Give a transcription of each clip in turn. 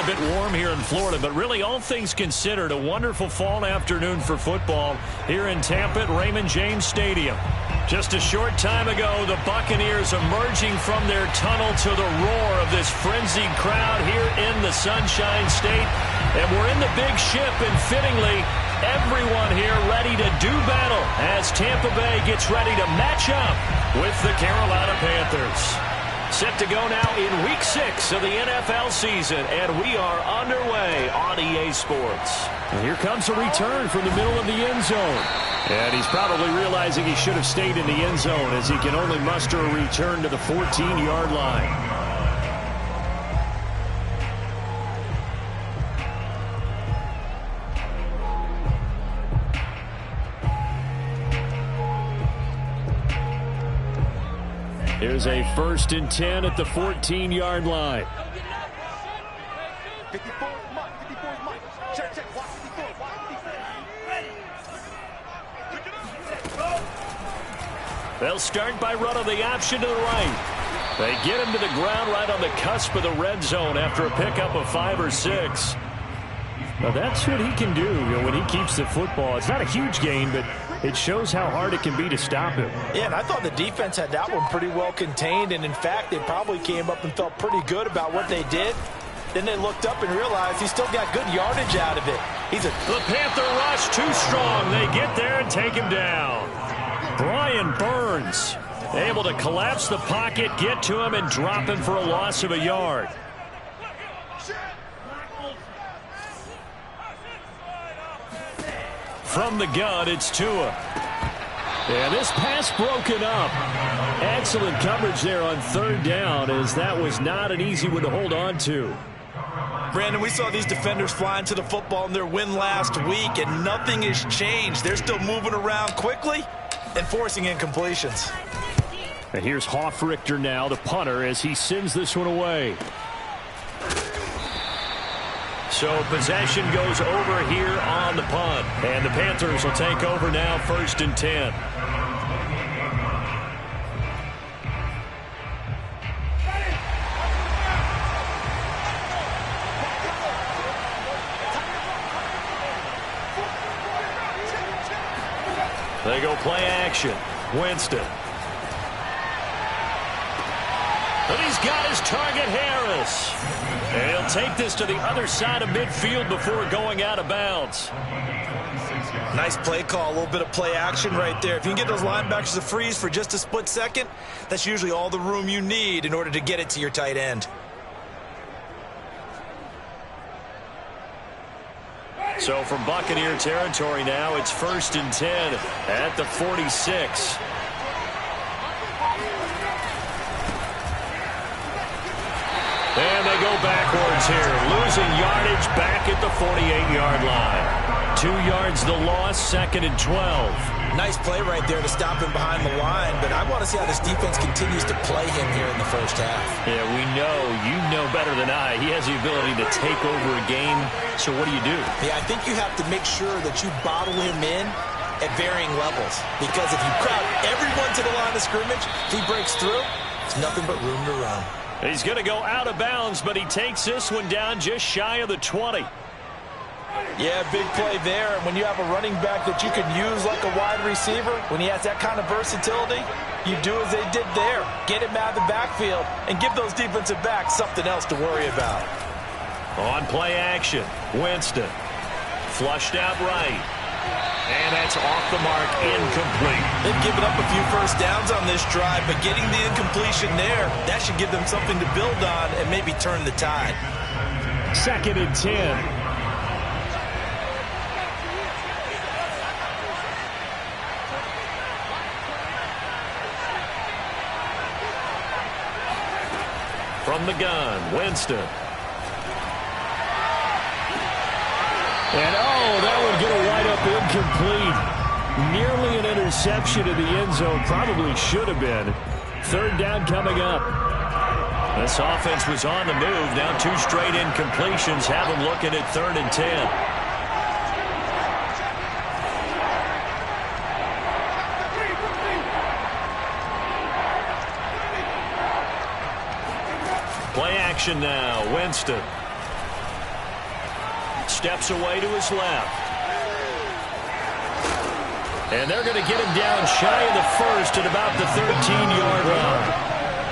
a bit warm here in Florida, but really all things considered, a wonderful fall afternoon for football here in Tampa at Raymond James Stadium. Just a short time ago, the Buccaneers emerging from their tunnel to the roar of this frenzied crowd here in the Sunshine State. And we're in the big ship, and fittingly, everyone here ready to do battle as Tampa Bay gets ready to match up with the Carolina Panthers. Set to go now in Week 6 of the NFL season, and we are underway on EA Sports. And here comes a return from the middle of the end zone. And he's probably realizing he should have stayed in the end zone as he can only muster a return to the 14-yard line. Here's a 1st and 10 at the 14-yard line. 54 is Mike. Check. Watch 54. They'll start by running the option to the right. They get him to the ground right on the cusp of the red zone after a pickup of 5 or 6. Now that's what he can do, when he keeps the football. It's not a huge gain, but it shows how hard it can be to stop him. Yeah, and I thought the defense had that one pretty well contained, and in fact, they probably came up and felt pretty good about what they did. Then they looked up and realized he still got good yardage out of it. The Panther rush too strong. They get there and take him down. Brian Burns able to collapse the pocket, get to him, and drop him for a loss of a yard. From the gun, it's Tua. And this pass broken up. Excellent coverage there on 3rd down, as that was not an easy one to hold on to. Brandon, we saw these defenders flying to the football in their win last week, and nothing has changed. They're still moving around quickly and forcing incompletions. And here's Hoffrichter now, the punter, as he sends this one away. So possession goes over here on the punt. And the Panthers will take over now, 1st and 10. They go play action. Winston. And he's got his target, Harris. And he'll take this to the other side of midfield before going out of bounds. Nice play call, a little bit of play action right there. If you can get those linebackers to freeze for just a split second, that's usually all the room you need in order to get it to your tight end. So from Buccaneer territory now, it's 1st and 10 at the 46. And they go backwards here, losing yardage back at the 48-yard line. 2 yards the loss, 2nd and 12. Nice play right there to stop him behind the line, but I want to see how this defense continues to play him here in the first half. Yeah, you know better than I. He has the ability to take over a game, so what do you do? Yeah, I think you have to make sure that you bottle him in at varying levels, because if you crowd everyone to the line of scrimmage, if he breaks through, it's nothing but room to run. He's going to go out of bounds, but he takes this one down just shy of the 20. Yeah, big play there. And when you have a running back that you can use like a wide receiver, when he has that kind of versatility, you do as they did there. Get him out of the backfield and give those defensive backs something else to worry about. On play action, Winston. Flushed out right. And that's off the mark, incomplete. They've given up a few first downs on this drive, but getting the incompletion there, that should give them something to build on and maybe turn the tide. 2nd and 10. From the gun, Winston. And, that would get a wide-up incomplete. Nearly an interception in the end zone. Probably should have been. 3rd down coming up. This offense was on the move. Now 2 straight incompletions have them looking at 3rd and 10. Play action now. Winston. steps away to his left. And they're going to get him down shy of the first at about the 13-yard line.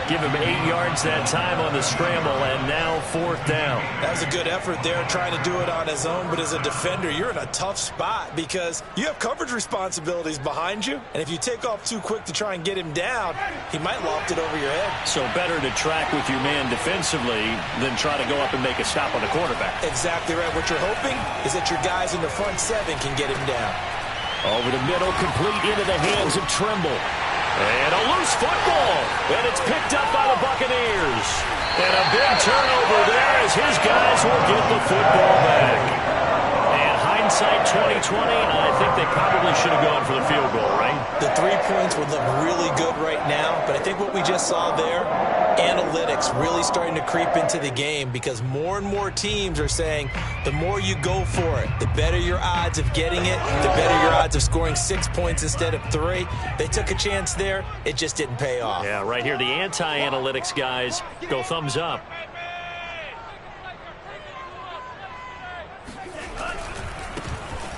Give him 8 yards that time on the scramble, and now 4th down. That was a good effort there, trying to do it on his own. But as a defender, you're in a tough spot because you have coverage responsibilities behind you. And if you take off too quick to try and get him down, he might loft it over your head. So better to track with your man defensively than try to go up and make a stop on the quarterback. Exactly right. What you're hoping is that your guys in the front 7 can get him down. Over the middle, complete into the hands of Trimble. And a loose football. And it's picked up by the Buccaneers. And a big turnover there as his guys will get the football back. And hindsight 2020, I think they probably should have gone for the field goal, right? The 3 points would look really good right now, but I think what we just saw there, analytics really starting to creep into the game because more and more teams are saying the more you go for it, the better your odds of getting it, the better your odds of scoring 6 points instead of 3. They took a chance there. It just didn't pay off. Yeah, right here, the anti-analytics guys go thumbs up.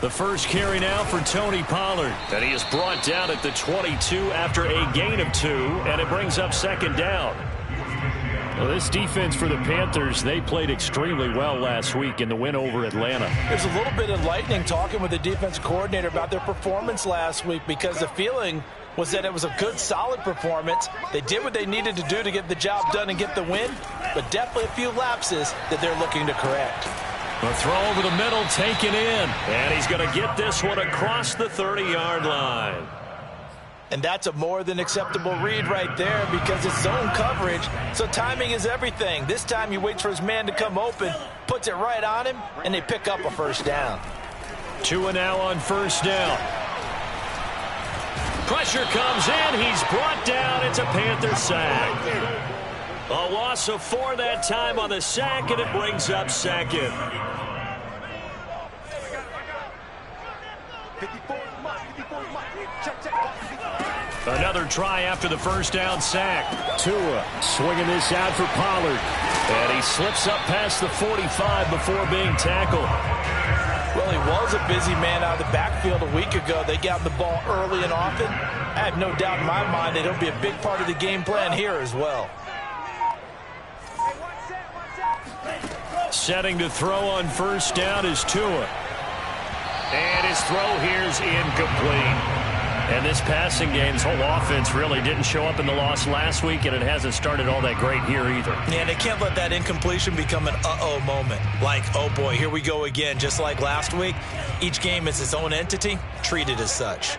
The first carry now for Tony Pollard. And he is brought down at the 22 after a gain of 2, and it brings up 2nd down. Well, this defense for the Panthers, they played extremely well last week in the win over Atlanta. There's a little bit enlightening talking with the defense coordinator about their performance last week because the feeling was that it was a good, solid performance. They did what they needed to do to get the job done and get the win, but definitely a few lapses that they're looking to correct. A throw over the middle, taken in. And he's going to get this one across the 30-yard line. And that's a more than acceptable read right there because it's zone coverage, so timing is everything. This time he waits for his man to come open, puts it right on him, and they pick up a 1st down. 2 now on 1st down. Pressure comes in. He's brought down. It's a Panther sack. A loss of 4 that time on the sack, and it brings up 2nd. 54 Mike. Check. Another try after the 1st down sack. Tua swinging this out for Pollard. And he slips up past the 45 before being tackled. Well, he was a busy man out of the backfield a week ago. They got the ball early and often. I have no doubt in my mind that he'll be a big part of the game plan here as well. Setting to throw on 1st down is Tua. And his throw here is incomplete. And this passing game's whole offense really didn't show up in the loss last week, and it hasn't started all that great here either. Yeah, they can't let that incompletion become an uh-oh moment. Like, oh boy, here we go again, just like last week. Each game is its own entity, treated as such.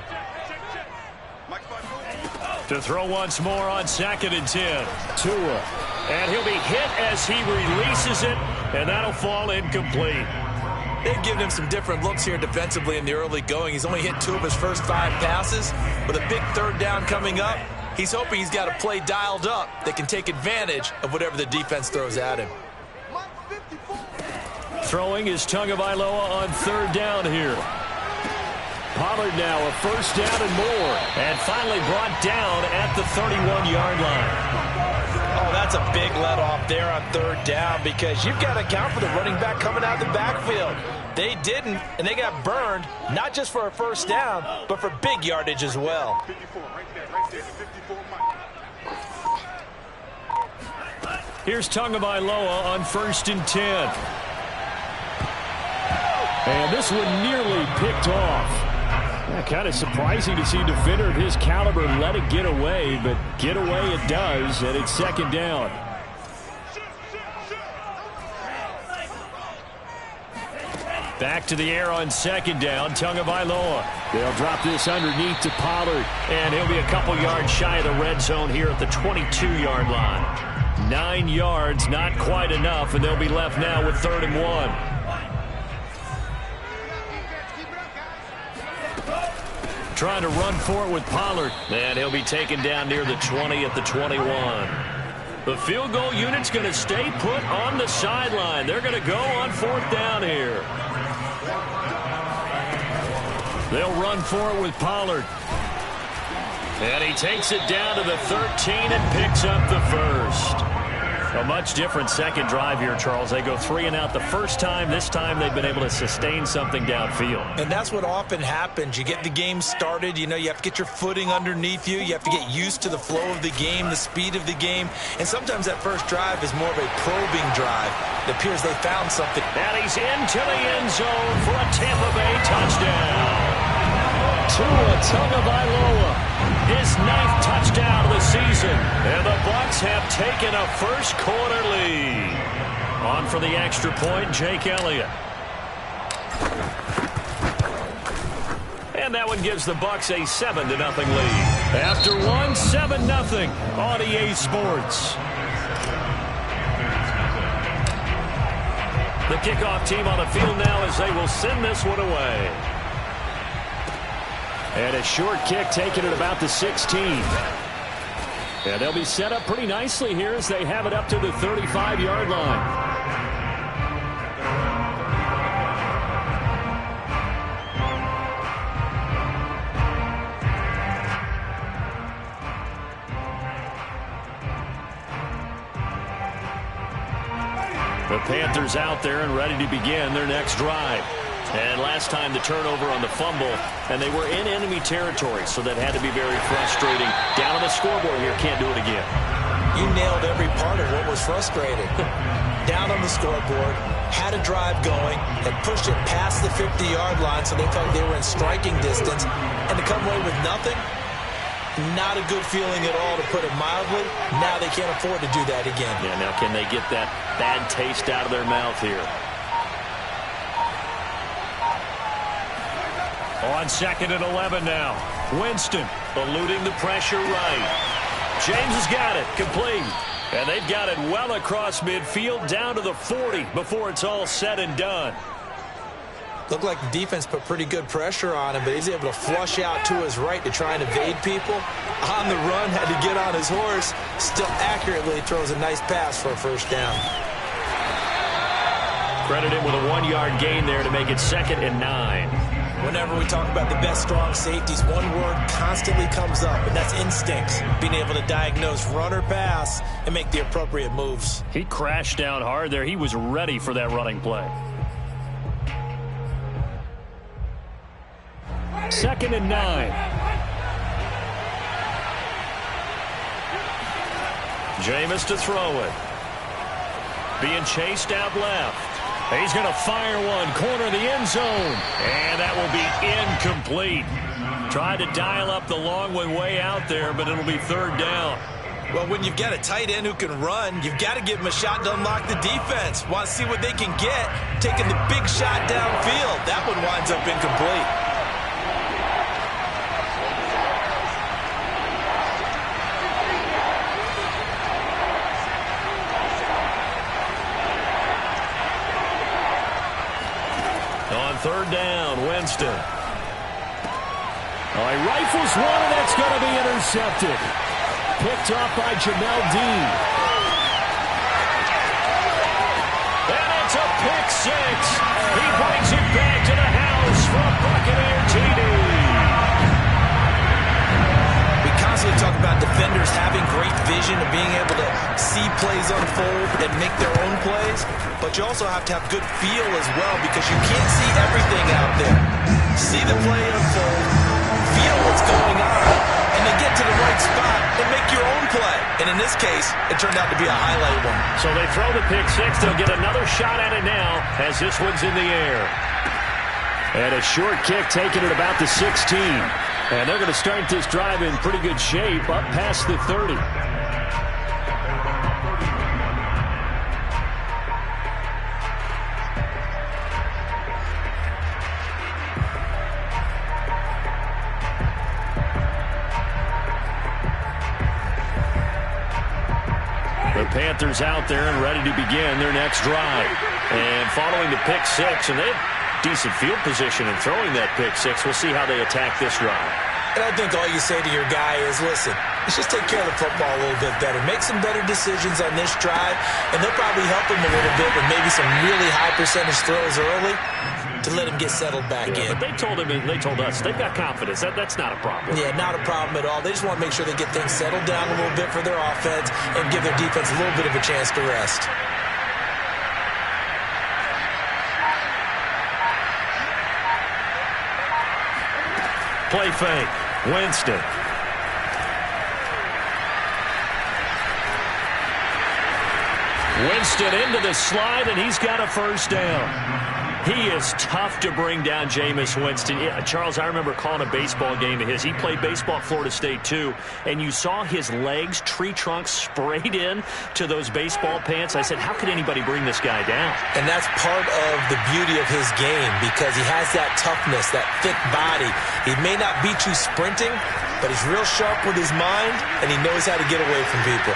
To throw once more on 2nd and 10. Tua. And he'll be hit as he releases it, and that'll fall incomplete. They've given him some different looks here defensively in the early going. He's only hit 2 of his first 5 passes. With a big 3rd down coming up, he's hoping he's got a play dialed up that can take advantage of whatever the defense throws at him. Throwing is Tagovailoa on 3rd down here. Pollard now a 1st down and more. And finally brought down at the 31-yard line. Oh, that's a big let off there on 3rd down because you've got to account for the running back coming out of the backfield. They didn't, and they got burned, not just for a 1st down, but for big yardage as well. 54, right there, 54 Mike. Here's Tagovailoa on 1st and 10. And this one nearly picked off. Yeah, kind of surprising to see a defender of his caliber let it get away, but get away it does, and it's 2nd down. Back to the air on 2nd down, Tagovailoa. They'll drop this underneath to Pollard. And he'll be a couple yards shy of the red zone here at the 22-yard line. 9 yards, not quite enough, and they'll be left now with 3rd and 1. Trying to run for it with Pollard. And he'll be taken down near the 20 at the 21. The field goal unit's going to stay put on the sideline. They're going to go on 4th down here. They'll run for it with Pollard. And he takes it down to the 13 and picks up the 1st. A much different second drive here, Charles. They go 3 and out the first time. This time they've been able to sustain something downfield. And that's what often happens. You get the game started. You know, you have to get your footing underneath you. You have to get used to the flow of the game, the speed of the game. And sometimes that first drive is more of a probing drive. It appears they found something. And he's into the end zone for a Tampa Bay touchdown. Tua Tagovailoa, his 9th touchdown of the season. And the Bucs have taken a first quarter lead. On for the extra point, Jake Elliott. And that one gives the Bucs a 7-0 lead. After one, 7-0 on EA Sports. The kickoff team on the field now as they will send this one away. And a short kick taken at about the 16. And they'll be set up pretty nicely here as they have it up to the 35-yard line. The Panthers out there and ready to begin their next drive. And last time the turnover on the fumble, and they were in enemy territory, so that had to be very frustrating. Down on the scoreboard here, can't do it again. You nailed every part of what was frustrating. Down on the scoreboard, had a drive going, and pushed it past the 50-yard line so they felt they were in striking distance, and to come away with nothing, not a good feeling at all, to put it mildly. Now they can't afford to do that again. Yeah, now can they get that bad taste out of their mouth here? On 2nd and 11 now. Winston eluding the pressure right. James has got it. Complete. And they've got it well across midfield down to the 40 before it's all said and done. Looked like the defense put pretty good pressure on him, but he's able to flush out to his right to try and evade people. On the run, had to get on his horse. Still accurately throws a nice pass for a first down. Credit him with a 1-yard gain there to make it 2nd and 9. Whenever we talk about the best strong safeties, one word constantly comes up, and that's instincts. Being able to diagnose run or pass and make the appropriate moves. He crashed down hard there. He was ready for that running play. 2nd and 9. Jameis to throw it. Being chased out left. He's going to fire one, corner of the end zone. And that will be incomplete. Tried to dial up the long one way out there, but it'll be 3rd down. Well, when you've got a tight end who can run, you've got to give him a shot to unlock the defense. Want to see what they can get. Taking the big shot downfield. That one winds up incomplete. On 3rd down, Winston. Oh, he rifles one, and that's going to be intercepted. Picked off by Jamel Dean. And it's a pick 6. He brings it back to the house for a Buccaneer TD. We constantly talk about defenders having great vision and being able to see plays unfold and make their own plays. But you also have to have good feel as well, because you can't see everything out there. See the play unfold, feel what's going on, and then get to the right spot and make your own play. And in this case, it turned out to be a highlight one. So they throw the pick 6. They'll get another shot at it now as this one's in the air. And a short kick taken at about the 16. And they're going to start this drive in pretty good shape up past the 30. The Panthers out there and ready to begin their next drive. And following the pick 6, and they have decent field position in throwing that pick 6. We'll see how they attack this drive. And I think all you say to your guy is, listen, let's just take care of the football a little bit better. Make some better decisions on this drive, and they'll probably help him a little bit with maybe some really high percentage throws early. to let him get settled back in. But they told us they've got confidence. That's not a problem. Yeah, not a problem at all. They just want to make sure they get things settled down a little bit for their offense and give their defense a little bit of a chance to rest. Play fake. Winston. Winston into the slide, and he's got a first down. He is tough to bring down, Jameis Winston. Yeah, Charles, I remember calling a baseball game of his. He played baseball at Florida State, too, and you saw his legs, tree trunks sprayed in to those baseball pants. I said, how could anybody bring this guy down? And that's part of the beauty of his game because he has that toughness, that thick body. He may not beat you sprinting, but he's real sharp with his mind, and he knows how to get away from people.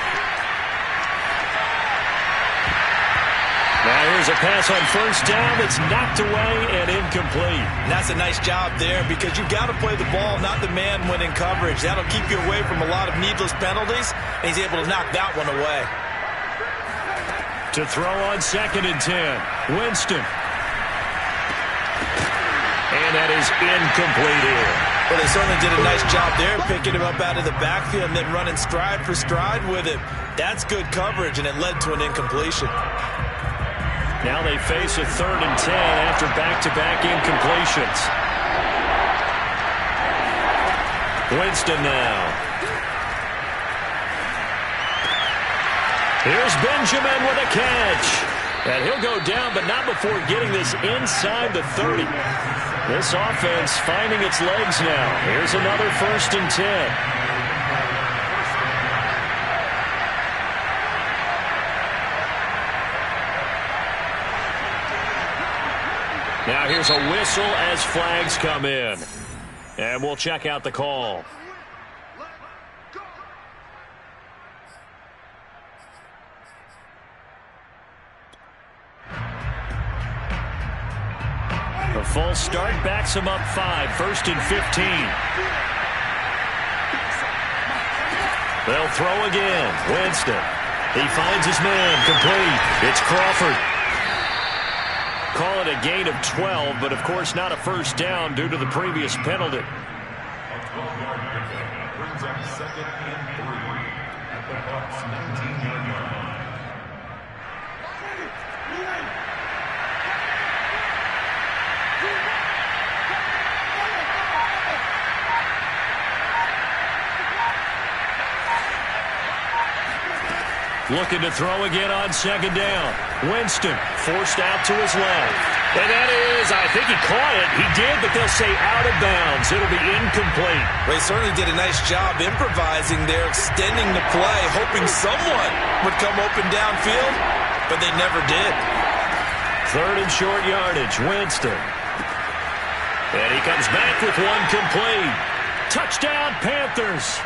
Now here's a pass on first down that's knocked away and incomplete. And that's a nice job there because you've got to play the ball, not the man when in coverage. That'll keep you away from a lot of needless penalties, and he's able to knock that one away. To throw on 2nd and 10. Winston. And that is incomplete here. Well, they certainly did a nice job there, picking him up out of the backfield and then running stride for stride with him. That's good coverage, and it led to an incompletion. Now they face a 3rd and 10 after back-to-back incompletions. Winston now. Here's Benjamin with a catch. And he'll go down, but not before getting this inside the 30. This offense finding its legs now. Here's another 1st and 10. Now here's a whistle as flags come in. And we'll check out the call. A full start backs him up 5. 1st and 15. They'll throw again. Winston. He finds his man. Complete. It's Crawford. Call it a gain of 12, but of course not a first down due to the previous penalty. Brings up 2nd and 3 at the Bucs 19-yard line. Looking to throw again on 2nd down. Winston forced out to his left. And that is, I think he caught it. He did, but they'll say out of bounds. It'll be incomplete. Well, he certainly did a nice job improvising there, extending the play, hoping someone would come open downfield, but they never did. 3rd and short yardage. Winston. And he comes back with one complete. Touchdown, Panthers.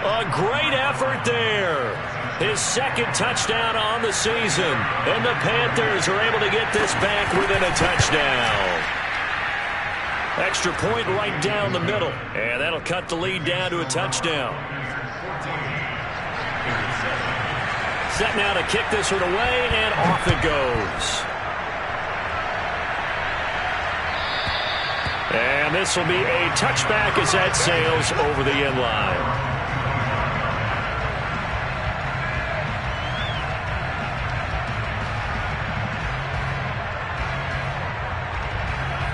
A great effort there. His 2nd touchdown on the season. And the Panthers are able to get this back within a touchdown. Extra point right down the middle. And that'll cut the lead down to a touchdown. Set now to kick this one away, and off it goes. And this will be a touchback as that sails over the end line.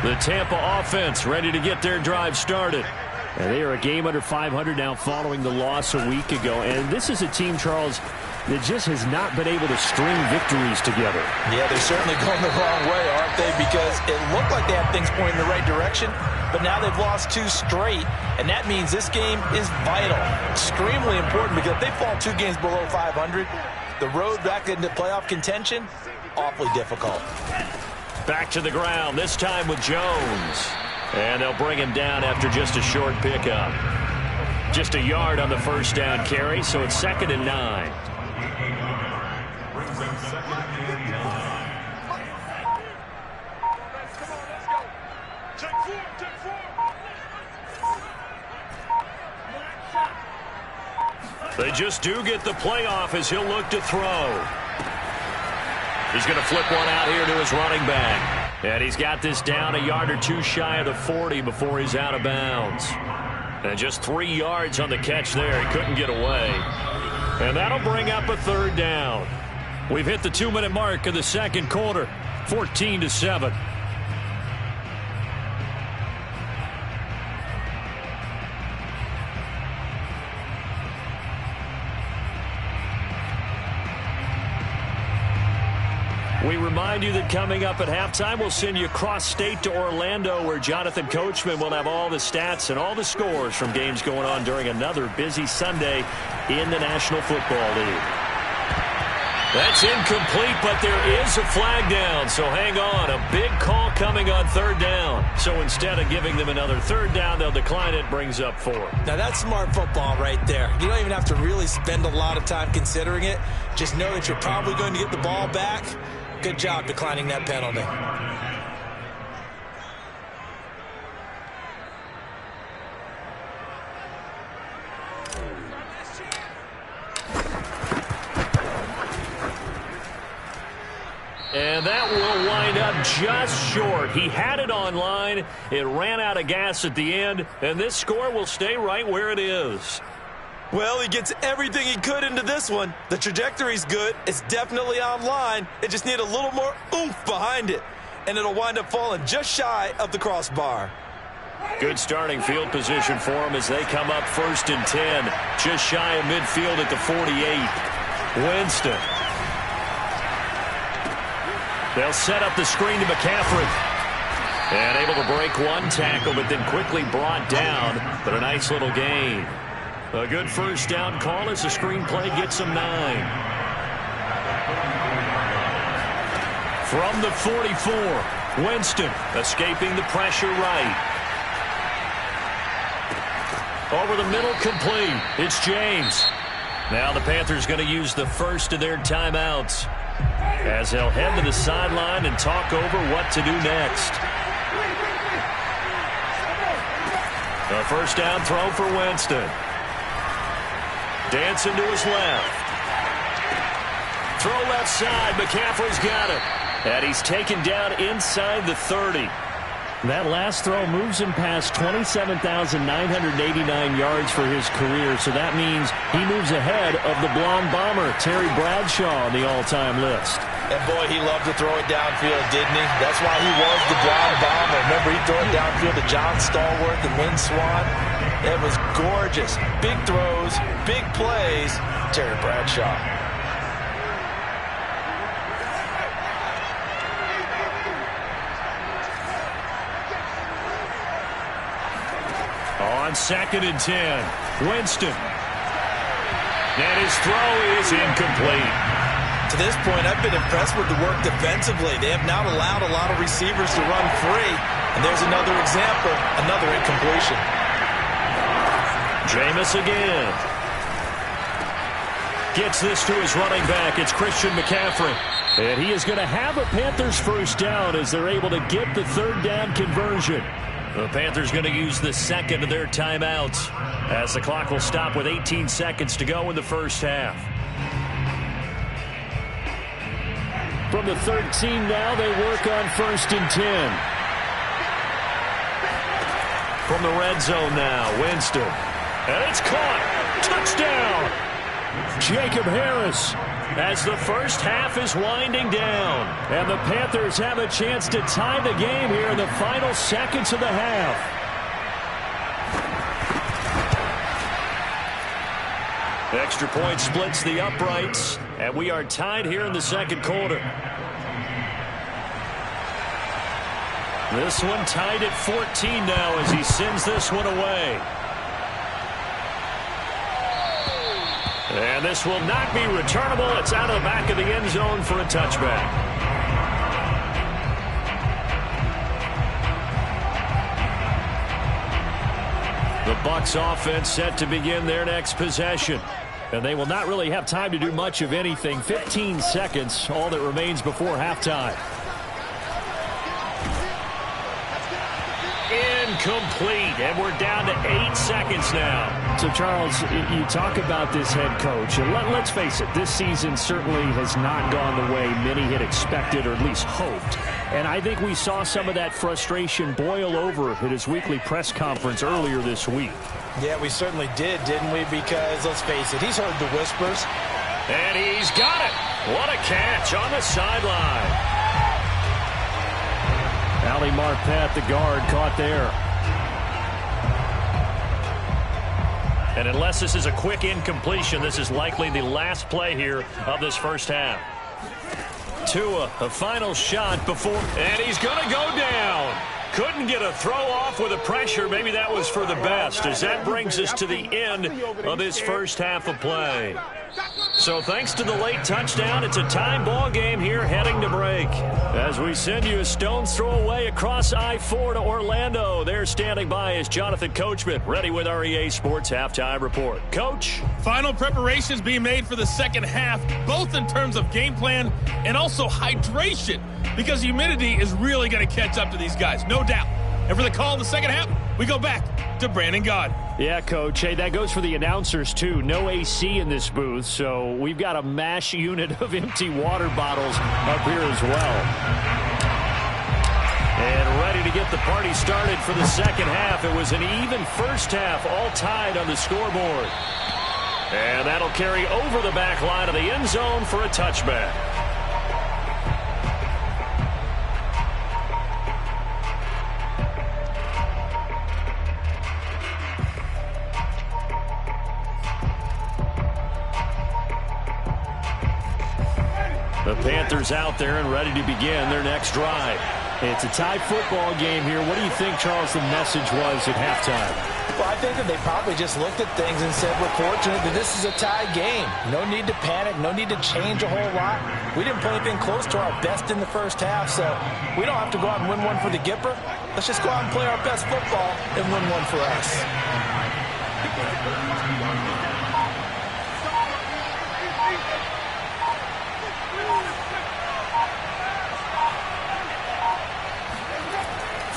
The Tampa offense ready to get their drive started. And they are a game under 500 now following the loss a week ago. And this is a team, Charles, that just has not been able to string victories together. Yeah, they're certainly going the wrong way, aren't they? Because it looked like they had things pointing in the right direction, but now they've lost 2 straight, and that means this game is vital, extremely important, because if they fall 2 games below 500, the road back into playoff contention, awfully difficult. Back to the ground, this time with Jones. And they'll bring him down after just a short pickup. Just a yard on the first down carry, so it's 2nd and 9. They just do get the playoff as he'll look to throw. He's going to flip one out here to his running back. And he's got this down a yard or two shy of the 40 before he's out of bounds. And just 3 yards on the catch there. He couldn't get away. And that'll bring up a third down. We've hit the 2-minute mark of the second quarter. 14-7. We remind you that coming up at halftime, we'll send you cross-state to Orlando, where Jonathan Coachman will have all the stats and all the scores from games going on during another busy Sunday in the National Football League. That's incomplete, but there is a flag down, so hang on. A big call coming on third down. So instead of giving them another third down, they'll decline it, brings up 4. Now, that's smart football right there. You don't even have to really spend a lot of time considering it. Just know that you're probably going to get the ball back. Good job declining that penalty. And that will wind up just short. He had it on line. It ran out of gas at the end, and this score will stay right where it is. Well, he gets everything he could into this one. The trajectory's good. It's definitely on line. It just needs a little more oomph behind it, and it'll wind up falling just shy of the crossbar. Good starting field position for him as they come up 1st and 10, just shy of midfield at the 48. Winston. They'll set up the screen to McCaffrey. And able to break one tackle, but then quickly brought down. But a nice little gain. A good first down call as the screenplay gets him 9. From the 44, Winston escaping the pressure right. Over the middle, complete. It's James. Now the Panthers going to use the first of their timeouts as they'll head to the sideline and talk over what to do next. A first down throw for Winston. Dancing to his left. Throw left side. McCaffrey's got it. And he's taken down inside the 30. That last throw moves him past 27,989 yards for his career, so that means he moves ahead of the blonde bomber, Terry Bradshaw, on the all-time list. And boy, he loved to throw it downfield, didn't he? That's why he was the blonde bomber. Remember, he threw it downfield to John Stallworth and Lynn Swann. It was gorgeous. Big throws, big plays. Terry Bradshaw. On 2nd and 10, Winston. And his throw is incomplete. To this point, I've been impressed with the work defensively. They have not allowed a lot of receivers to run free. And there's another example, another incompletion. Jameis again. Gets this to his running back. It's Christian McCaffrey. And he is going to have a Panthers first down as they're able to get the third down conversion. The Panthers going to use the second of their timeouts as the clock will stop with 18 seconds to go in the first half. From the 13 now, they work on 1st and 10. From the red zone now, Winston. And it's caught. Touchdown. Jacob Harris. As the first half is winding down. And the Panthers have a chance to tie the game here in the final seconds of the half. Extra point splits the uprights, and we are tied here in the second quarter. This one tied at 14 now as he sends this one away. And this will not be returnable. It's out of the back of the end zone for a touchback. The Bucs offense set to begin their next possession. And they will not really have time to do much of anything. 15 seconds, all that remains before halftime. Incomplete, and we're down to 8 seconds now. So, Charles, you talk about this head coach, and let's face it, this season certainly has not gone the way many had expected or at least hoped. And I think we saw some of that frustration boil over at his weekly press conference earlier this week. Yeah, we certainly did, didn't we? Because, let's face it, he's heard the whispers. And he's got it. What a catch on the sideline. Ali Marpet, the guard, caught there. And unless this is a quick incompletion, this is likely the last play here of this first half. Tua, a final shot before, and he's going to go down. Couldn't get a throw off with the pressure. Maybe that was for the best, as that brings us to the end of this first half of play. So thanks to the late touchdown, it's a tie ball game here heading to break. As we send you a stone's throw away across I-4 to Orlando. There standing by is Jonathan Coachman, ready with our EA Sports Halftime Report. Coach? Final preparations being made for the second half, both in terms of game plan and also hydration, because humidity is really going to catch up to these guys, no doubt. And for the call in the second half, we go back to Brandon Gaud. Yeah, Coach. Hey, that goes for the announcers, too. No AC in this booth, so we've got a mash unit of empty water bottles up here as well. And ready to get the party started for the second half. It was an even first half, all tied on the scoreboard. And that'll carry over the back line of the end zone for a touchback. The Panthers out there and ready to begin their next drive. It's a tie football game here. What do you think, Charles, the message was at halftime? Well, I think that they probably just looked at things and said, we're fortunate that this is a tie game. No need to panic. No need to change a whole lot. We didn't play anything close to our best in the first half, so we don't have to go out and win one for the Gipper. Let's just go out and play our best football and win one for us.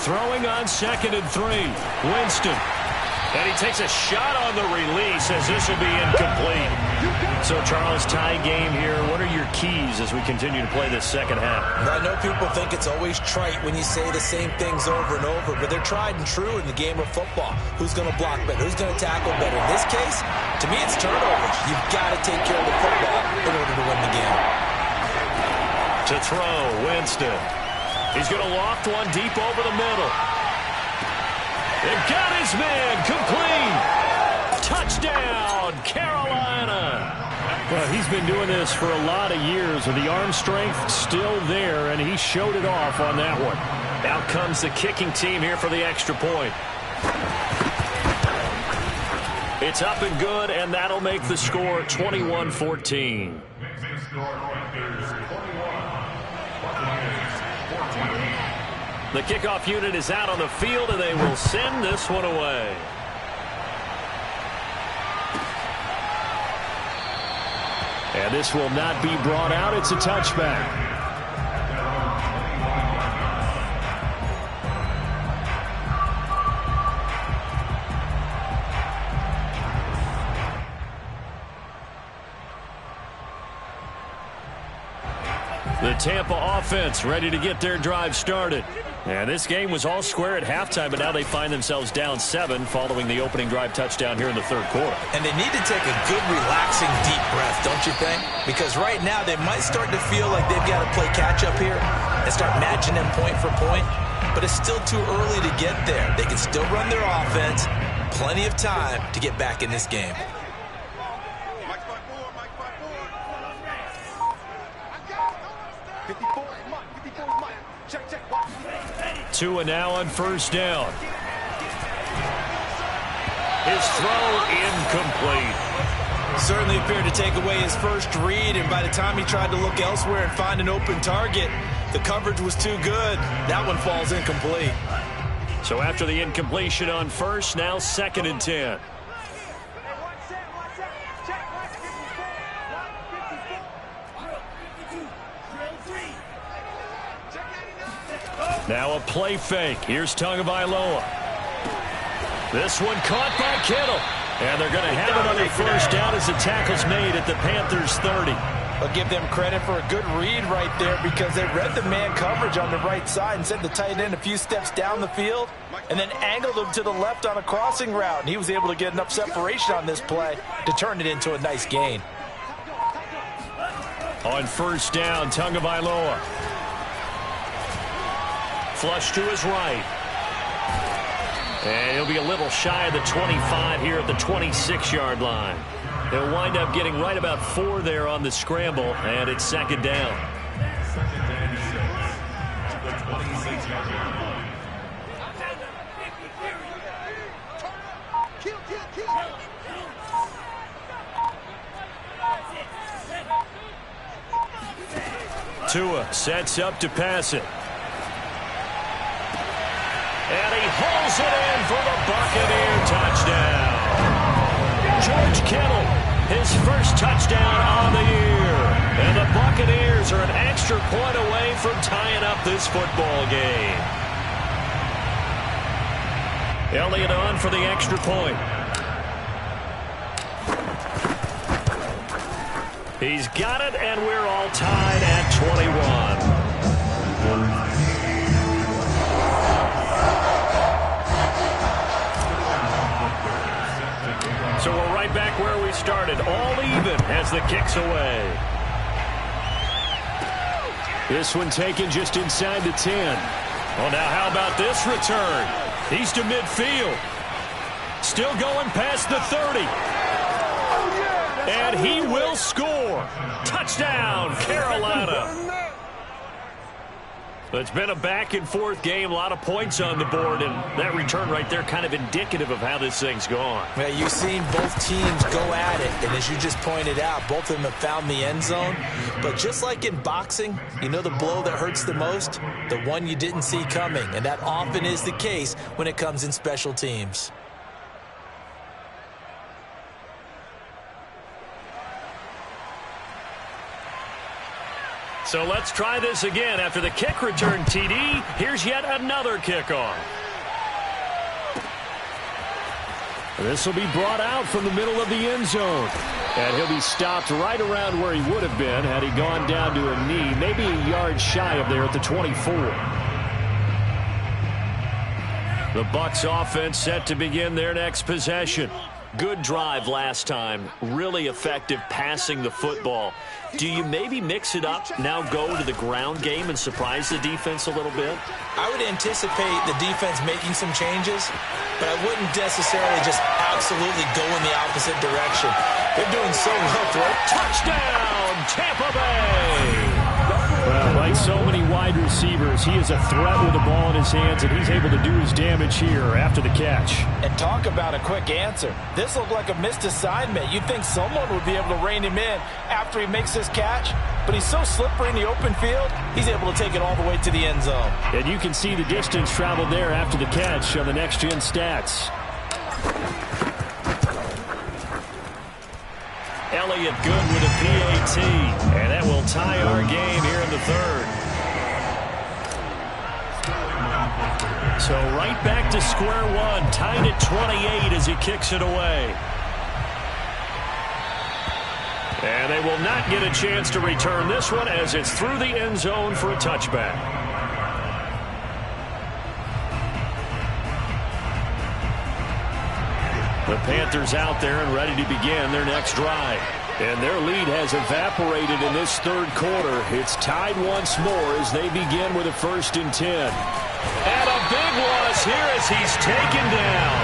Throwing on 2nd and 3. Winston. And he takes a shot on the release as this will be incomplete. So, Charles, tie game here. What are your keys as we continue to play this second half? I know people think it's always trite when you say the same things over and over, but they're tried and true in the game of football. Who's going to block better? Who's going to tackle better? In this case, to me, it's turnovers. You've got to take care of the football in order to win the game. To throw, Winston. He's going to loft one deep over the middle. It got his man complete. Touchdown, Carolina. Well, he's been doing this for a lot of years, and the arm strength still there, and he showed it off on that one. Out comes the kicking team here for the extra point. It's up and good, and that'll make the score 21-14. The kickoff unit is out on the field, and they will send this one away. And this will not be brought out. It's a touchback. The Tampa offense ready to get their drive started. And this game was all square at halftime, but now they find themselves down 7 following the opening drive touchdown here in the third quarter. And they need to take a good, relaxing, deep breath, don't you think? Because right now they might start to feel like they've got to play catch-up here and start matching them point for point. But it's still too early to get there. They can still run their offense. Plenty of time to get back in this game. Tua now on first down. His throw incomplete. Certainly appeared to take away his first read, and by the time he tried to look elsewhere and find an open target, the coverage was too good. That one falls incomplete. So after the incompletion on first, now 2nd and 10. Now a play fake. Here's Tagovailoa. This one caught by Kittle. And they're going to have another first down as the tackle's made at the Panthers' 30. I'll give them credit for a good read right there because they read the man coverage on the right side and sent the tight end a few steps down the field and then angled him to the left on a crossing route. And he was able to get enough separation on this play to turn it into a nice gain. On first down, Tagovailoa. Flush to his right. And he'll be a little shy of the 25 here at the 26-yard line. He'll wind up getting right about 4 there on the scramble, and it's second down. Second and 6. The 26-yard line. Tua sets up to pass it. And he hauls it in for the Buccaneer touchdown. George Kittle, his first touchdown on the year. And the Buccaneers are an extra point away from tying up this football game. Elliott on for the extra point. He's got it, and we're all tied at 21. So we're right back where we started, all even as the kick's away. This one taken just inside the 10. Well, now how about this return? He's to midfield. Still going past the 30. And he will score. Touchdown, Carolina. It's been a back-and-forth game, a lot of points on the board, and that return right there kind of indicative of how this thing's gone. Yeah, you've seen both teams go at it, and as you just pointed out, both of them have found the end zone. But just like in boxing, you know the blow that hurts the most? The one you didn't see coming, and that often is the case when it comes in special teams. So let's try this again. After the kick return, TD, here's yet another kickoff. This will be brought out from the middle of the end zone. And he'll be stopped right around where he would have been had he gone down to a knee, maybe a yard shy of there at the 24. The Bucs offense set to begin their next possession. Good drive last time. Really effective passing the football. Do you maybe mix it up, now go to the ground game and surprise the defense a little bit? I would anticipate the defense making some changes, but I wouldn't necessarily just absolutely go in the opposite direction. They're doing so well for it. Touchdown, Tampa Bay! Well, like so many wide receivers, he is a threat with the ball in his hands, and he's able to do his damage here after the catch. And talk about a quick answer. This looked like a missed assignment. You'd think someone would be able to rein him in after he makes this catch, but he's so slippery in the open field, he's able to take it all the way to the end zone. And you can see the distance traveled there after the catch on the next-gen stats. Elliott good with a PAT, and that will tie our game here in the third. So right back to square one, tied at 28 as he kicks it away. And they will not get a chance to return this one as it's through the end zone for a touchback. The Panthers out there and ready to begin their next drive. And their lead has evaporated in this third quarter. It's tied once more as they begin with a 1st and 10. And a big loss here as he's taken down.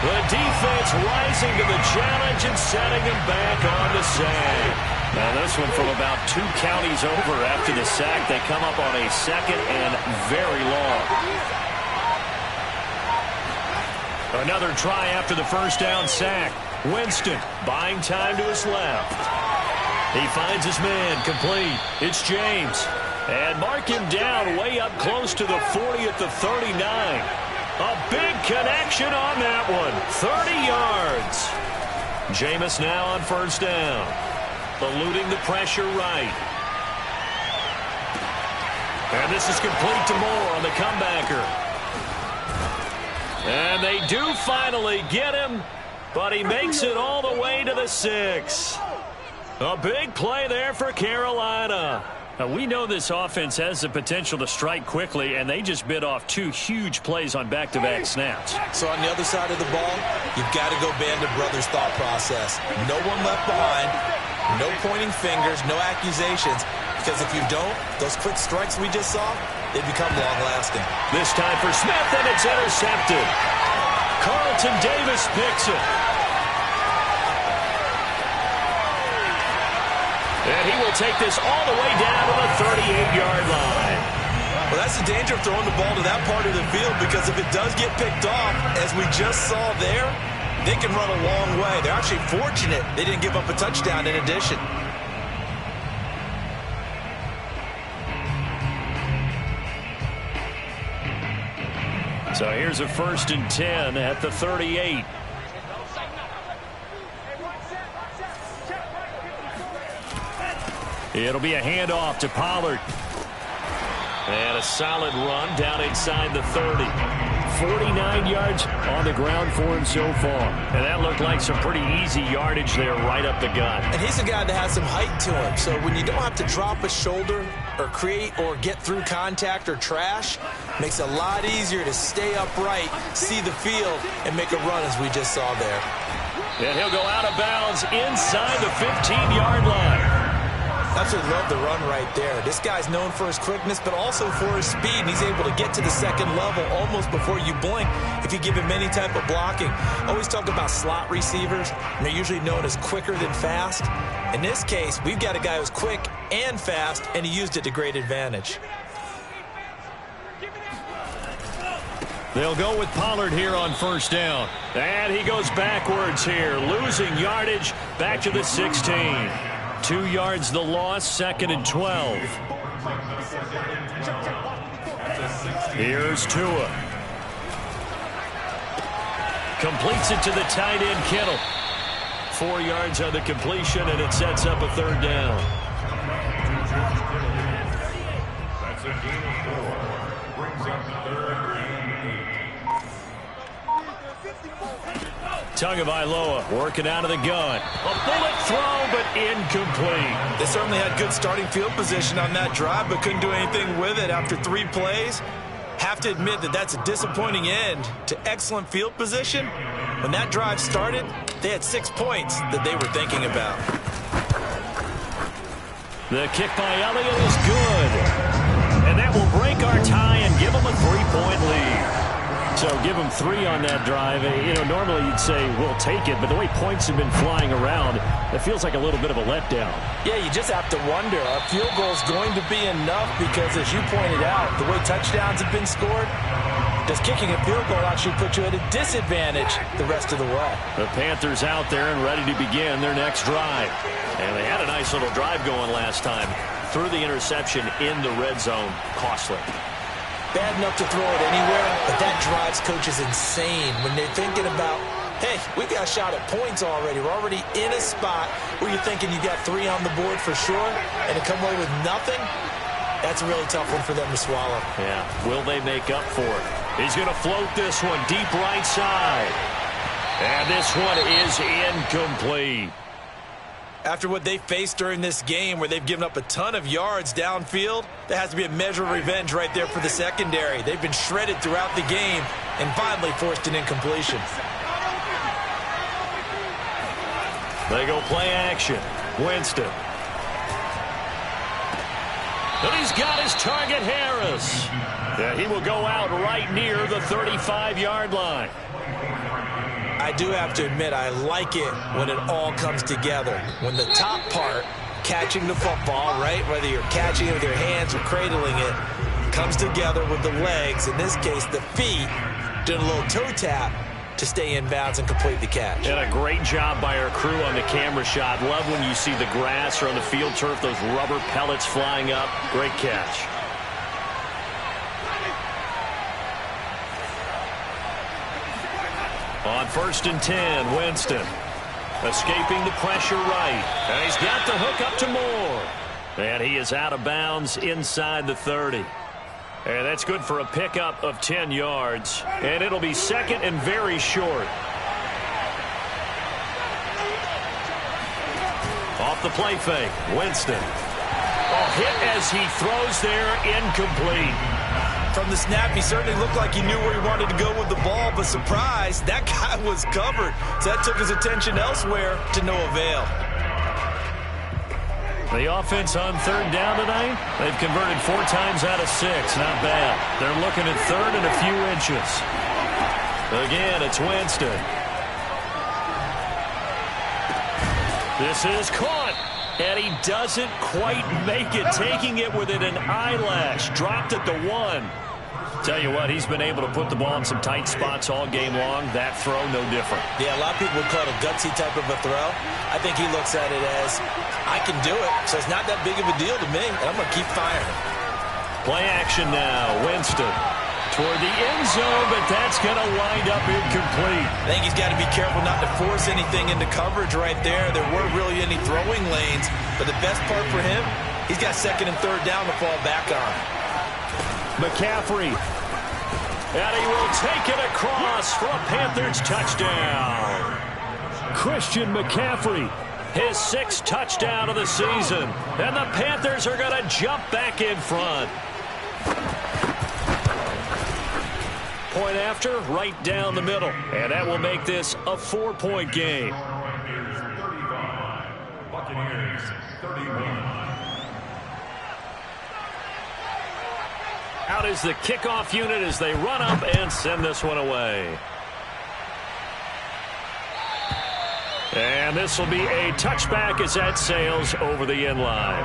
The defense rising to the challenge and setting him back on the sack. Now this one from about 2 counties over after the sack. They come up on a 2nd and very long. Another try after the first down sack. Winston buying time to his left. He finds his man complete. It's James. And mark him down way up close to the 40 at the 39. A big connection on that one. 30 yards. Jameis now on first down. Eluding the pressure right. And this is complete to Moore on the comebacker. And they do finally get him. but he makes it all the way to the 6. A big play there for Carolina. Now, we know this offense has the potential to strike quickly, and they just bit off 2 huge plays on back-to-back snaps. So on the other side of the ball, you've got to go band of brothers thought process. No one left behind, no pointing fingers, no accusations, because if you don't, those quick strikes we just saw, they become long-lasting. This time for Smith, and it's intercepted. Carlton Davis picks it. And he will take this all the way down to the 38-yard line. Well, that's the danger of throwing the ball to that part of the field, because if it does get picked off, as we just saw there, they can run a long way. They're actually fortunate they didn't give up a touchdown in addition. So here's a 1st and 10 at the 38. It'll be a handoff to Pollard. And a solid run down inside the 30. 49 yards on the ground for him so far. And that looked like some pretty easy yardage there right up the gut. And he's a guy that has some height to him. So when you don't have to drop a shoulder or create or get through contact or trash, makes it a lot easier to stay upright, see the field, and make a run as we just saw there. And he'll go out of bounds inside the 15-yard line. Absolutely love the run right there. This guy's known for his quickness, but also for his speed. And he's able to get to the second level almost before you blink if you give him any type of blocking. Always talk about slot receivers, and they're usually known as quicker than fast. In this case, we've got a guy who's quick and fast, and he used it to great advantage. They'll go with Pollard here on 1st down. And he goes backwards here, losing yardage back to the 16. 2 yards the loss, 2nd and 12. Here's Tua. Completes it to the tight end, Kittle. 4 yards on the completion, and it sets up a 3rd down. That's a gain of 4. Brings up 3rd and 8. Tagovailoa working out of the gun. A bullet throw, but incomplete. They certainly had good starting field position on that drive, but couldn't do anything with it after 3 plays. Have to admit that that's a disappointing end to excellent field position. When that drive started, they had 6 points that they were thinking about. The kick by Elliott is good. And that will break our tie and give them a 3-point lead. So give them 3 on that drive. You know, normally you'd say we'll take it, but the way points have been flying around, it feels like a little bit of a letdown. Yeah, you just have to wonder, are field goals going to be enough? Because as you pointed out, the way touchdowns have been scored, does kicking a field goal actually put you at a disadvantage the rest of the way? The Panthers out there and ready to begin their next drive. And they had a nice little drive going last time. Threw the interception in the red zone. Costly. Bad enough to throw it anywhere, but that drives coaches insane when they're thinking about, hey, we got a shot at points already. We're already in a spot where you're thinking you got 3 on the board for sure, and to come away with nothing, that's a really tough one for them to swallow. Yeah, will they make up for it? He's going to float this one deep right side. And this one is incomplete. After what they faced during this game where they've given up a ton of yards downfield, there has to be a measure of revenge right there for the secondary. They've been shredded throughout the game and finally forced an incompletion. They go play action. Winston. And he's got his target, Harris. Yeah, he will go out right near the 35-yard line. I do have to admit, I like it when it all comes together. When the top part, catching the football, right, whether you're catching it with your hands or cradling it, comes together with the legs, in this case the feet, doing a little toe tap to stay in bounds and complete the catch. And a great job by our crew on the camera shot. Love when you see the grass or on the field turf, those rubber pellets flying up. Great catch. On 1st and 10, Winston. Escaping the pressure right. And he's got the hook up to Moore. And he is out of bounds inside the 30. And that's good for a pickup of 10 yards. And it'll be 2nd and very short. Off the play fake, Winston. Oh, hit as he throws there, incomplete. From the snap, he certainly looked like he knew where he wanted to go with the ball, but surprise, that guy was covered. So that took his attention elsewhere to no avail. The offense on third down tonight, they've converted 4 times out of 6. Not bad. They're looking at third and a few inches. Again, it's Winston. This is caught. And he doesn't quite make it, taking it within an eyelash. Dropped at the 1. Tell you what, he's been able to put the ball in some tight spots all game long. That throw, no different. Yeah, a lot of people would call it a gutsy type of a throw. I think he looks at it as, I can do it, so it's not that big of a deal to me, and I'm going to keep firing. Play action now. Winston toward the end zone, but that's going to wind up incomplete. I think he's got to be careful not to force anything into coverage right there. There weren't really any throwing lanes, but the best part for him, he's got second and third down to fall back on. McCaffrey. And he will take it across for a Panthers touchdown. Christian McCaffrey. His 6th touchdown of the season. And the Panthers are going to jump back in front. Point after, right down the middle. And that will make this a 4-point game. Rangers 35, Buccaneers 31. Out is the kickoff unit as they run up and send this one away. And this will be a touchback as that sails over the end line.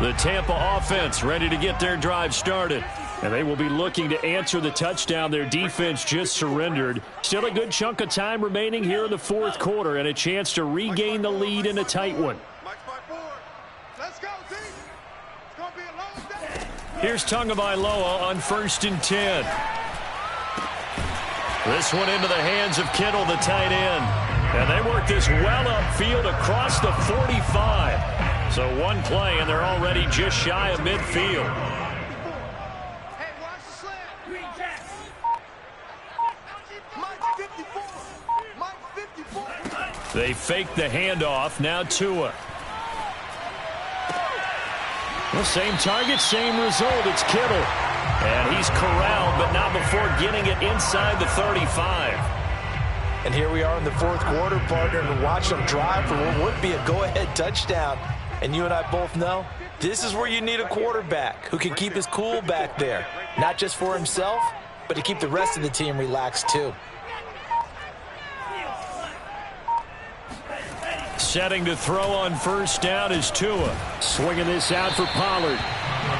The Tampa offense ready to get their drive started. And they will be looking to answer the touchdown their defense just surrendered. Still a good chunk of time remaining here in the 4th quarter and a chance to regain the lead in a tight one. Here's Tagovailoa on 1st and 10. This one into the hands of Kittle, the tight end. And they work this well upfield across the 45. So one play and they're already just shy of midfield. They fake the handoff. Now Tua. Well, same target, same result. It's Kittle. And he's corralled, but not before getting it inside the 35. And here we are in the 4th quarter, partner, and watch them drive for what would be a go-ahead touchdown. And you and I both know this is where you need a quarterback who can keep his cool back there. Not just for himself, but to keep the rest of the team relaxed too. Setting to throw on 1st down is Tua. Swinging this out for Pollard.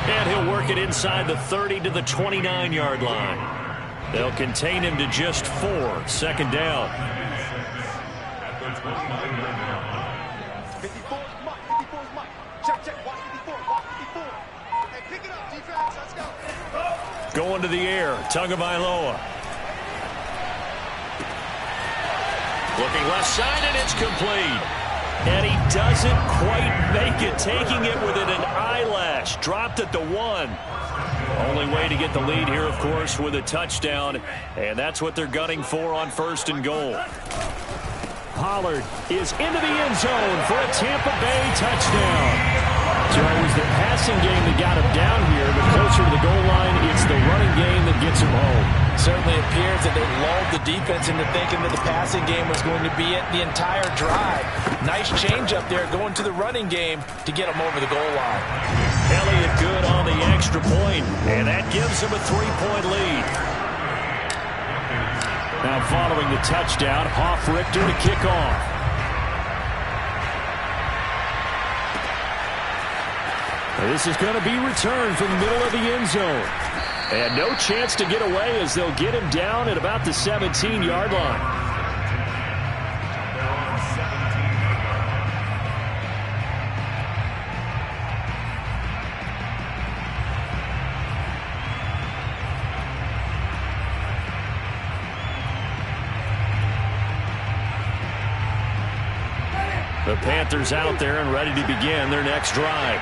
And he'll work it inside the 30 to the 29-yard line. They'll contain him to just 4. 2nd down. Going to the air, Tagovailoa. Looking left side, and it's complete. And he doesn't quite make it, taking it within an eyelash. Dropped at the 1. Only way to get the lead here, of course, with a touchdown. And that's what they're gunning for on 1st and goal. Pollard is into the end zone for a Tampa Bay touchdown. So it was the passing game that got him down here, but closer to the goal line, it's the running game that gets him home. Certainly appears that they lulled the defense into thinking that the passing game was going to be it the entire drive. Nice change up there going to the running game to get him over the goal line. Elliott good on the extra point, and that gives him a 3-point lead. Now following the touchdown, Hoff-Richter to kick off. This is going to be returned from the middle of the end zone. And no chance to get away as they'll get him down at about the 17-yard line. The Panthers out there and ready to begin their next drive.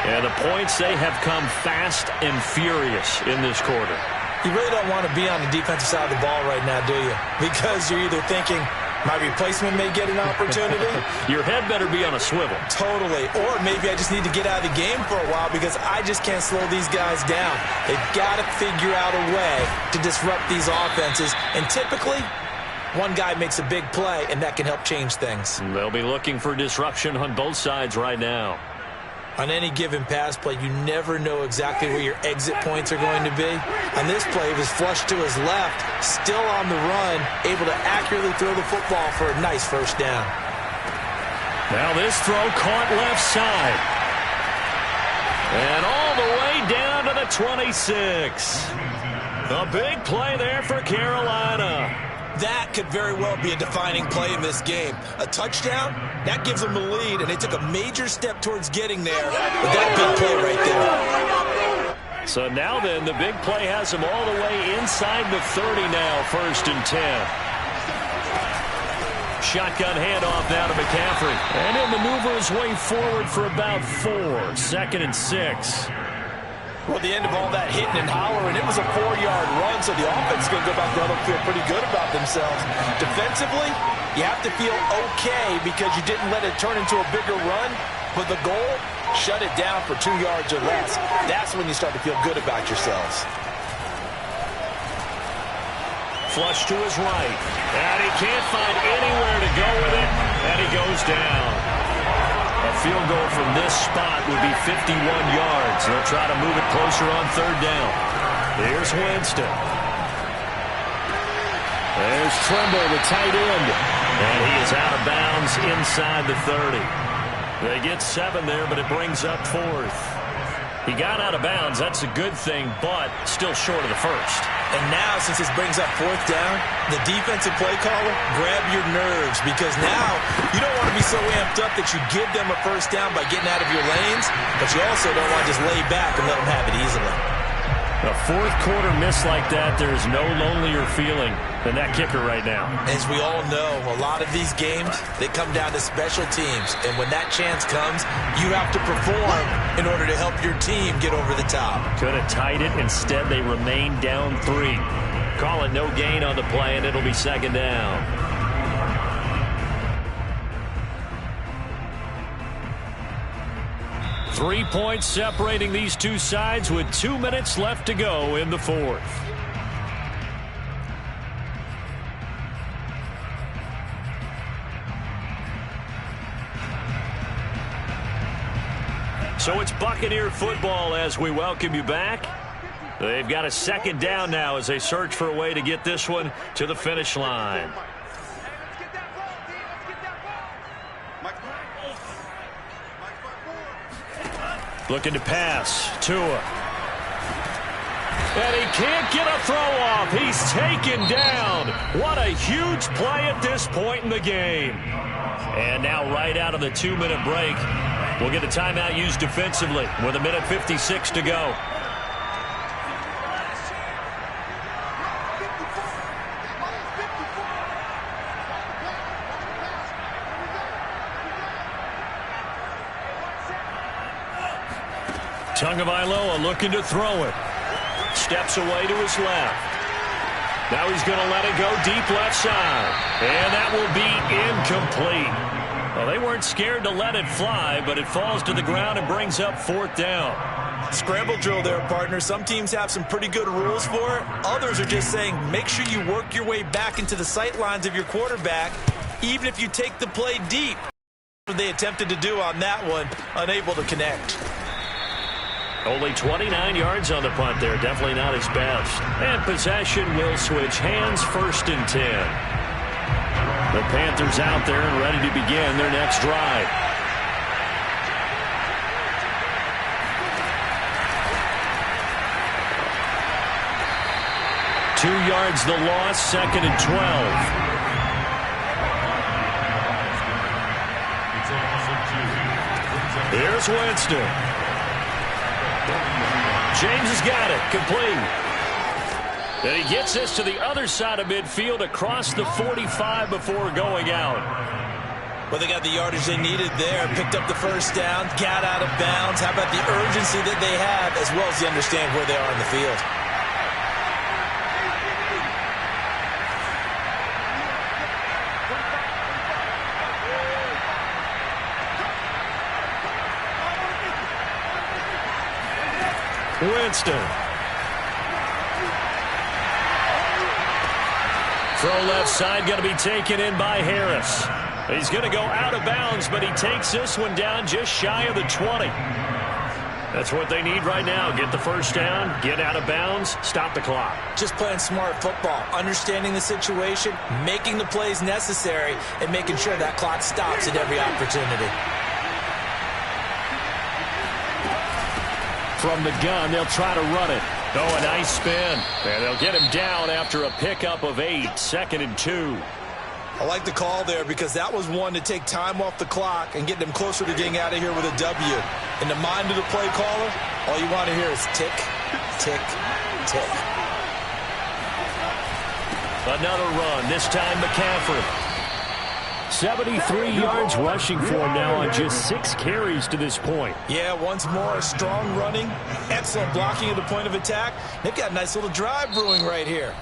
And the points, they have come fast and furious in this quarter. You really don't want to be on the defensive side of the ball right now, do you? Because you're either thinking, my replacement may get an opportunity. Your head better be on a swivel. Totally. Or maybe I just need to get out of the game for a while because I just can't slow these guys down. They've got to figure out a way to disrupt these offenses. And typically, one guy makes a big play, and that can help change things. They'll be looking for disruption on both sides right now. On any given pass play, you never know exactly where your exit points are going to be. On this play, it was flushed to his left, still on the run, able to accurately throw the football for a nice first down. Now this throw caught left side. And all the way down to the 26. A big play there for Carolina. That could very well be a defining play in this game. A touchdown, that gives them the lead, and they took a major step towards getting there with that big play right there. So now then, the big play has them all the way inside the 30 now, 1st and 10. Shotgun handoff now to McCaffrey. And he'll maneuver his way forward for about 4, 2nd and 6. Well, the end of all that hitting and hollering, it was a 4-yard run, so the offense is going to go back there and feel pretty good about themselves. Defensively, you have to feel okay because you didn't let it turn into a bigger run, but the goal, shut it down for 2 yards or less. That's when you start to feel good about yourselves. Flush to his right, and he can't find anywhere to go with it, and he goes down. A field goal from this spot would be 51 yards. They'll try to move it closer on 3rd down. Here's Winston. There's Tremble, the tight end. And he is out of bounds inside the 30. They get 7 there, but it brings up 4th. He got out of bounds. That's a good thing, but still short of the 1st. And now, since this brings up 4th down, the defensive play caller, grab your nerves because now you don't want to be so amped up that you give them a 1st down by getting out of your lanes, but you also don't want to just lay back and let them have it easily. A 4th quarter miss like that, there is no lonelier feeling than that kicker right now. As we all know, a lot of these games, they come down to special teams. And when that chance comes, you have to perform in order to help your team get over the top. Could have tied it. Instead, they remain down 3. Call it no gain on the play, and it'll be 2nd down. Three points separating these two sides with 2 minutes left to go in the 4th. So it's Buccaneer football as we welcome you back. They've got a 2nd down now as they search for a way to get this one to the finish line. Looking to pass. Tua. And he can't get a throw off. He's taken down. What a huge play at this point in the game. And now right out of the 2-minute break, we'll get a timeout used defensively with 1:56 to go. Tagovailoa looking to throw it. Steps away to his left. Now he's going to let it go deep left side. And that will be incomplete. Well, they weren't scared to let it fly, but it falls to the ground and brings up 4th down. Scramble drill there, partner. Some teams have some pretty good rules for it. Others are just saying make sure you work your way back into the sight lines of your quarterback, even if you take the play deep. What they attempted to do on that one, unable to connect. Only 29 yards on the punt there. Definitely not his best. And possession will switch hands, 1st and 10. The Panthers out there and ready to begin their next drive. Two yards the loss, 2nd and 12. Here's Winston. James has got it. Complete. And he gets this to the other side of midfield across the 45 before going out. Well, they got the yardage they needed there, picked up the first down, got out of bounds. How about the urgency that they have, as well as they understand where they are in the field? Winston. Throw left side, going to be taken in by Harris. He's going to go out of bounds, but he takes this one down just shy of the 20. That's what they need right now. Get the first down, get out of bounds, stop the clock. Just playing smart football, understanding the situation, making the plays necessary, and making sure that clock stops at every opportunity. From the gun, they'll try to run it. Oh, a nice spin. And they'll get him down after a pickup of 8, 2nd and 2. I like the call there because that was one to take time off the clock and get them closer to getting out of here with a W. In the mind of the play caller, all you want to hear is tick, tick, tick. Another run, this time McCaffrey. 73 yards rushing for him now on just 6 carries to this point. Yeah, once more, strong running, excellent blocking at the point of attack. They've got a nice little drive brewing right here.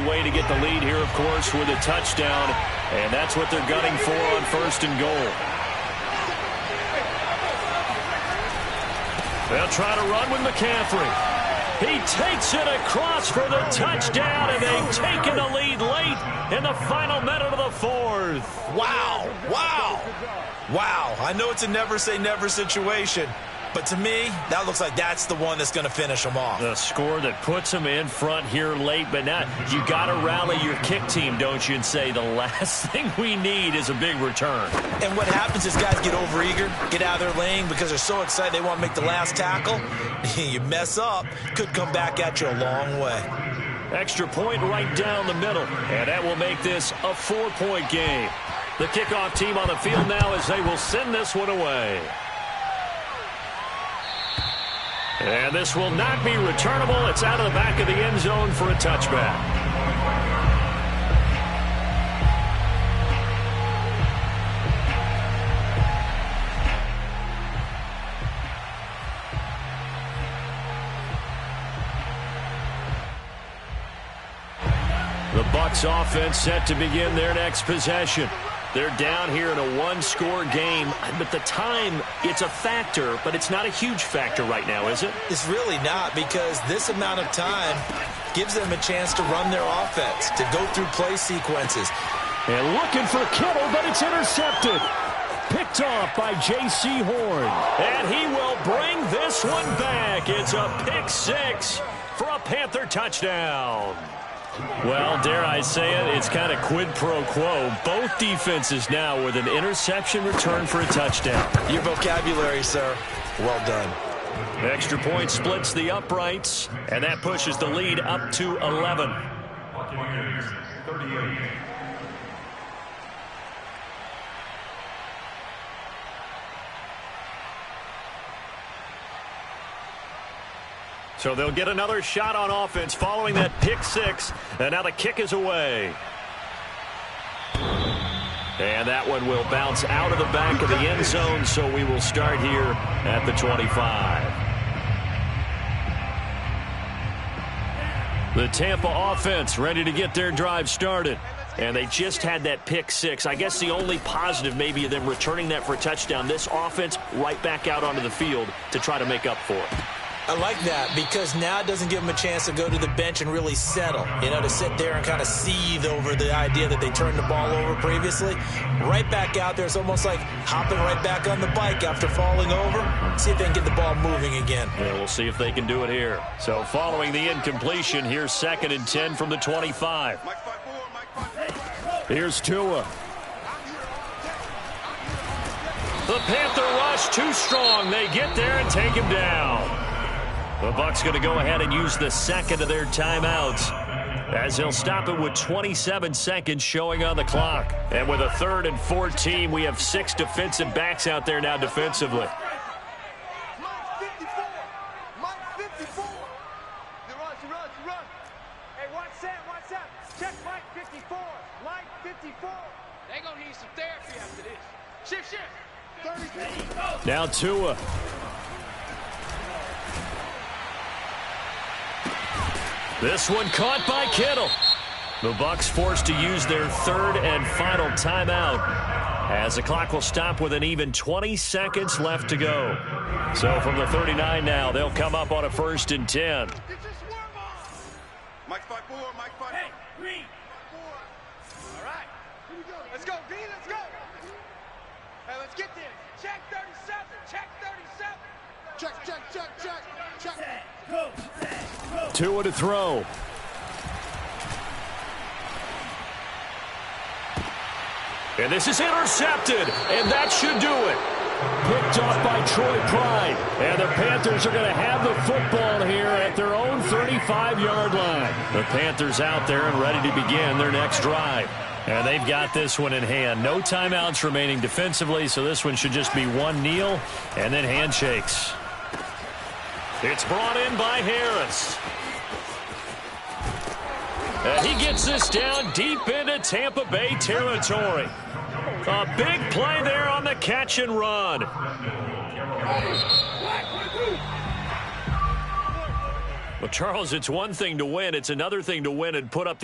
Way to get the lead here, of course, with a touchdown, and that's what they're gunning for on 1st and goal. They'll try to run with McCaffrey. He takes it across for the touchdown, and they've taken the lead late in the final minute of the 4th. Wow, wow, wow. I know it's a never say never situation, but to me, that looks like that's the one that's going to finish them off. The score that puts them in front here late, but not. You got to rally your kick team, don't you, and say the last thing we need is a big return. And what happens is guys get overeager, get out of their lane because they're so excited they want to make the last tackle. You mess up, could come back at you a long way. Extra point right down the middle, and that will make this a 4-point game. The kickoff team on the field now as they will send this one away. And this will not be returnable. It's out of the back of the end zone for a touchback. The Bucs offense set to begin their next possession. They're down here in a one-score game, but the time, it's a factor, but it's not a huge factor right now, is it? It's really not, because this amount of time gives them a chance to run their offense, to go through play sequences. And looking for Kittle, but it's intercepted. Picked off by J.C. Horn. And he will bring this one back. It's a pick six for a Panther touchdown. Well, dare I say it, it's kind of quid pro quo. Both defenses now with an interception return for a touchdown. Your vocabulary, sir. Well done. Extra point splits the uprights, and that pushes the lead up to 11. Buccaneers, 38. So they'll get another shot on offense following that pick six, and now the kick is away. And that one will bounce out of the back of the end zone, so we will start here at the 25. The Tampa offense ready to get their drive started. And they just had that pick six. I guess the only positive maybe of them returning that for a touchdown. This offense right back out onto the field to try to make up for it. I like that, because now it doesn't give them a chance to go to the bench and really settle, you know, to sit there and kind of seethe over the idea that they turned the ball over previously. Right back out there, it's almost like hopping right back on the bike after falling over. See if they can get the ball moving again. Yeah, we'll see if they can do it here. So following the incompletion, here's 2nd and 10 from the 25. Here's Tua. The Panther rush too strong. They get there and take him down. The Bucs going to go ahead and use the second of their timeouts. as he'll stop it with 27 seconds showing on the clock. And with a 3rd and 14, we have 6 defensive backs out there now defensively. Now Tua. This one caught by Kittle. The Bucs forced to use their 3rd and final timeout as the clock will stop with an even 20 seconds left to go. So from the 39 now, they'll come up on a 1st and 10. Mike 5-4, Mike 5-4. Hey, Green. All right. Here we go. Let's go, Green, let's go. Hey, let's get this. Check 37. Check 37. Check. Go. Tua to throw. And this is intercepted, and that should do it. Picked off by Troy Pride. And the Panthers are going to have the football here at their own 35-yard line. The Panthers out there and ready to begin their next drive. And they've got this one in hand. No timeouts remaining defensively, so this one should just be one kneel and then handshakes. It's brought in by Harris. And he gets this down deep into Tampa Bay territory. A big play there on the catch and run. Well, Charles, it's one thing to win. It's another thing to win and put up the